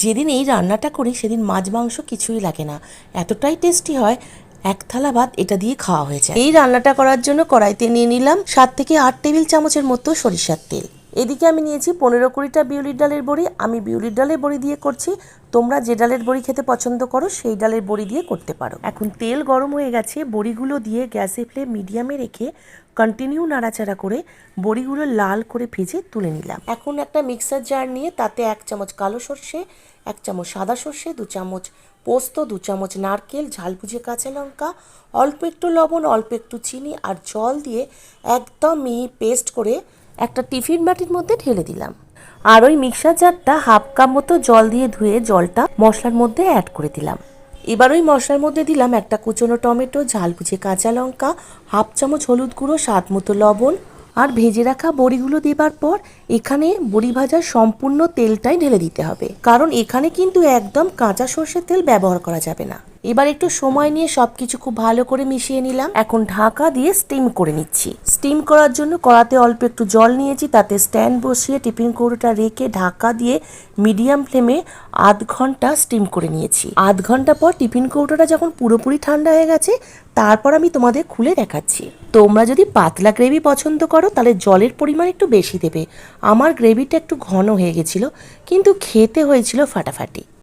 যেদিন এই রান্নাটা করি সেদিন মাছ মাংস কিছুই লাগে না, এতটাই টেস্টি হয়। এক থালা ভাত এটা দিয়ে খাওয়া হয়ে যায়। এই রান্নাটা করার জন্য কড়াইতে নিয়ে নিলাম 7 থেকে 8 টেবিল চামচের মতো সরিষার তেল। এদিকে আমি নিয়েছি 15-20টা বিউলির ডালের বড়ি। আমি বিউলির ডালের বড়ি দিয়ে করছি, তোমরা যে ডালের বড়ি খেতে পছন্দ করো সেই ডালের বড়ি দিয়ে করতে পারো। এখন তেল গরম হয়ে গেছে, বড়িগুলো দিয়ে গ্যাসে ফ্লেম মিডিয়ামে রেখে কন্টিনিউ নাড়াচাড়া করে বড়িগুলো লাল করে ভেজে তুলে নিলাম। এখন একটা মিক্সার জার নিয়ে তাতে 1 চামচ কালো সর্ষে, 1 চামচ সাদা সর্ষে, 2 চামচ পোস্ত, 2 চামচ নারকেল, ঝাল বুঝে কাঁচা লঙ্কা, অল্প একটু লবণ, অল্প একটু চিনি আর জল দিয়ে একদম মিহি পেস্ট করে একটা টিফিন বাটির মধ্যে ঢেলে দিলাম। আর ওই মিক্সার জারটা 1/2 কাপ মতো জল দিয়ে ধুয়ে জলটা মশলার মধ্যে অ্যাড করে দিলাম। এবার ওই মশলার মধ্যে দিলাম একটা কুচনো টমেটো, ঝাল বুঝে কাঁচা লঙ্কা, 1/2 চামচ হলুদ গুঁড়ো, স্বাদ মতো লবণ আর ভেজে রাখা বড়িগুলো দেবার পর এখানে বড়ি ভাজার সম্পূর্ণ তেলটাই ঢেলে দিতে হবে, কারণ এখানে কিন্তু একদম কাঁচা সর্ষের তেল ব্যবহার করা যাবে না। এবার একটু সময় নিয়ে সবকিছু খুব ভালো করে মিশিয়ে নিলাম। এখন ঢাকা দিয়ে স্টিম করে নিচ্ছি। স্টিম করার জন্য কড়াতে অল্প একটু জল নিয়েছি, তাতে স্ট্যান্ড বসিয়ে টিফিন কৌটোটা রেখে ঢাকা দিয়ে মিডিয়াম ফ্লেমে আধ ঘন্টা স্টিম করে নিয়েছি। আধ ঘন্টা পর টিফিন কৌটোটা যখন পুরোপুরি ঠান্ডা হয়ে গেছে তারপর আমি তোমাদের খুলে দেখাচ্ছি। তোমরা যদি পাতলা গ্রেভি পছন্দ করো তাহলে জলের পরিমাণ একটু বেশি দেবে। আমার গ্রেভিটা একটু ঘন হয়ে গেছিল, কিন্তু খেতে হয়েছিল ফাটাফাটি।